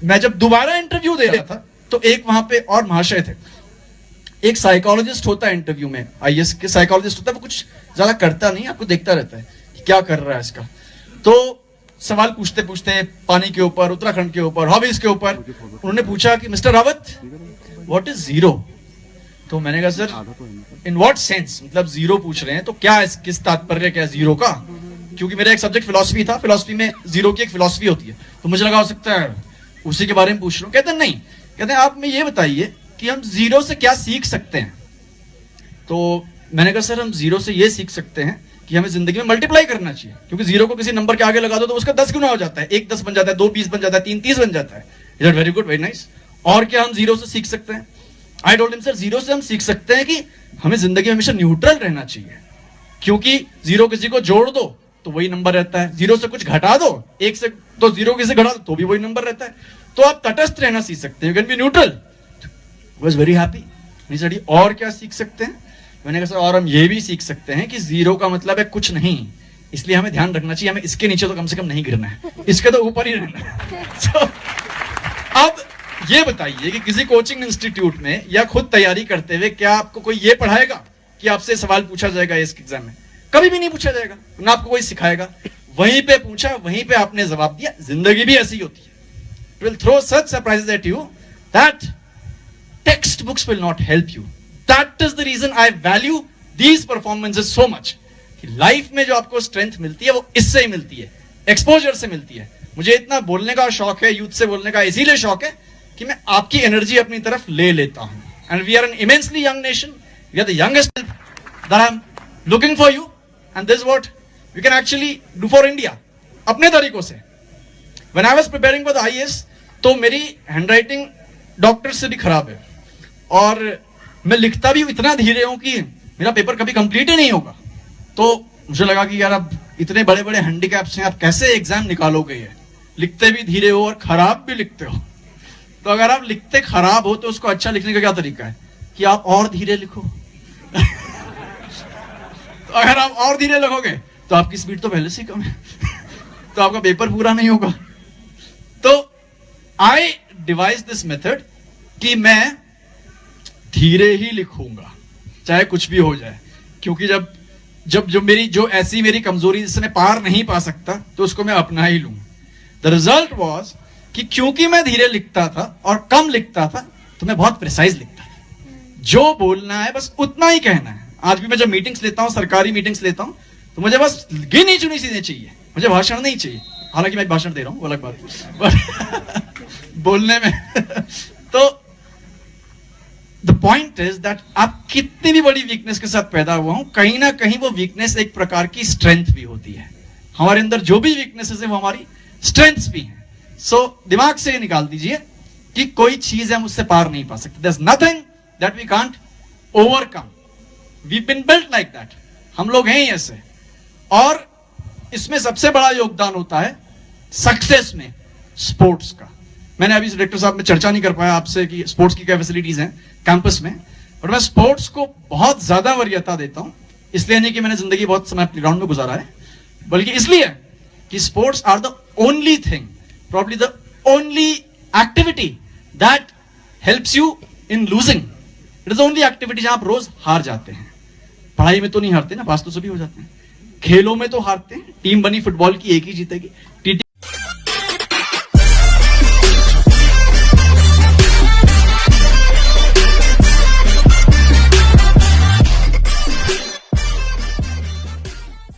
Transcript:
मैं जब दोबारा इंटरव्यू दे रहा था तो एक वहां पे और महाशय थे, एक साइकोलॉजिस्ट होता है इंटरव्यू में, आईएएस के साइकोलॉजिस्ट होता है, वो कुछ ज्यादा करता नहीं, आपको देखता रहता है कि क्या कर रहा है इसका। तो सवाल पूछते पूछते पानी के ऊपर, उत्तराखंड के ऊपर, हॉबीज के ऊपर, उन्होंने पूछा कि mister Rawat what is zero. तो मैंने कहा सर इन व्हाट सेंस, मतलब जीरो पूछ रहे हैं तो क्या, किस तात्पर्य क्या जीरो का, क्योंकि मेरा एक सब्जेक्ट फिलॉसफी था, फिलॉसफी में जीरो की एक फिलॉसफी होती है, तो मुझे लगा हो सकता है उसी के बारे में पूछ रहा हूँ। कहते हैं नहीं, कहते हैं आप में ये बताइए कि हम जीरो से क्या सीख सकते हैं। तो मैंने कहा सर हम जीरो से ये सीख सकते हैं कि हमें जिंदगी में मल्टीप्लाई करना चाहिए, क्योंकि जीरो को किसी नंबर के आगे लगा दो तो उसका 10 गुना हो जाता है, 1 10 बन जाता है, 2 20 बन जाता है, 3 30 बन जाता है। Is it very good, very nice. और क्या हम जीरो से सीख सकते हैं? I told him sir zero से हम सीख सकते हैं कि हमें जिंदगी में हमेशा न्यूट्रल रहना चाहिए, क्योंकि जीरो किसी को जोड़ दो तो वही नंबर रहता है, जीरो से कुछ घटा दो, 1 से तो जीरो किसी घटा दो तो भी वही नंबर रहता है। तो आप तटस्थ रहना सीख सकते हैं, you can be neutral. Was very happy. और क्या सीख सकते हैं? मैंने कहा सर और हम ये भी सीख सकते हैं कि जीरो का मतलब है कुछ नहीं, इसलिए हमें ध्यान रखना चाहिए, हमें इसके नीचे तो कम से कम नहीं गिरना है, इसके तो ऊपर ही रहना है। So, अब ये बताइए कि किसी कोचिंग इंस्टीट्यूट में या खुद तैयारी करते हुए क्या आपको कोई ये पढ़ाएगा कि आपसे सवाल पूछा जाएगा इस एग्जाम में? कभी भी नहीं पूछा जाएगा, ना आपको कोई सिखाएगा। वहीं पे पूछा, वहीं पे आपने जवाब दिया। जिंदगी भी ऐसी होती है, it will throw such surprises at you that textbooks will not help you. That is the reason I value these performances so much. कि लाइफ में जो आपको स्ट्रेंथ मिलती है वो इससे ही मिलती है, एक्सपोजर से मिलती है। मुझे इतना बोलने का शौक है, यूथ से बोलने का इसीलिए शौक है कि मैं आपकी एनर्जी अपनी तरफ ले लेता हूं। And we are an immensely young nation, we are the youngest that I am looking for you and this what we can actually do for India अपने तरीकों से। When I was preparing for the IAS तो मेरी handwriting doctor से भी खराब है और मैं लिखता भी इतना धीरे हूं कि मेरा पेपर कभी कंप्लीट ही नहीं होगा। तो मुझे लगा कि यार अब इतने बड़े बड़े हैंडीकैप्स हैं, आप कैसे एग्जाम निकालोगे? ये लिखते भी धीरे हो और खराब भी लिखते हो। तो अगर आप लिखते खराब हो तो उसको अच्छा लिखने का क्या तरीका है कि आप और धीरे लिखो। तो अगर आप और धीरे लिखोगे तो आपकी स्पीड तो पहले से ही कम है, तो आपका पेपर पूरा नहीं होगा। तो आई डिवाइस दिस मेथड कि मैं धीरे ही लिखूंगा चाहे कुछ भी हो जाए, क्योंकि जब जो मेरी कमजोरी जिससे मैं पार नहीं पा सकता तो उसको मैं अपना ही लूं। द रिजल्ट वाज कि क्योंकि मैं धीरे लिखता था और कम लिखता था तो मैं बहुत प्रिसाइज लिखता था। जो बोलना है बस उतना ही कहना है। आज भी मैं जब मीटिंग्स लेता हूं, सरकारी मीटिंग्स लेता हूं, तो मुझे बस गिनी चुनी चीजें चाहिए, मुझे भाषण नहीं चाहिए। हालांकि मैं भाषण दे रहा हूं, वो अलग बात बोलने में तो द पॉइंट इज दैट आप कितनी भी बड़ी वीकनेस के साथ पैदा हुआ हूं, कहीं ना कहीं वो वीकनेस एक प्रकार की स्ट्रेंथ भी होती है। हमारे अंदर जो भी वीकनेसेस है वो हमारी स्ट्रेंथ्स भी हैं। सो दिमाग से निकाल दीजिए कि कोई चीज हम उससे पार नहीं पा सकते। There is nothing that we can't overcome, we been built like that. हम लोग हैं ही ऐसे। और इसमें सबसे बड़ा योगदान होता है सक्सेस में स्पोर्ट्स का। मैंने अभी डायरेक्टर साहब में चर्चा नहीं कर पाया आपसे कि स्पोर्ट्स की क्या फैसिलिटीज हैं कैंपस में, और मैं स्पोर्ट्स को बहुत ज्यादा वरीयता देता हूं। इसलिए नहीं कि मैंने जिंदगी बहुत समय प्लेग्राउंड में गुजारा है, बल्कि इसलिए कि sports are the only thing, probably the only activity that helps you in losing. It is the only activity जहां आप रोज हार जाते हैं। पढ़ाई में तो नहीं हारते ना, पास तो सभी हो जाते हैं। खेलों में तो हारते हैं, टीम बनी फुटबॉल की एक ही जीतेगी।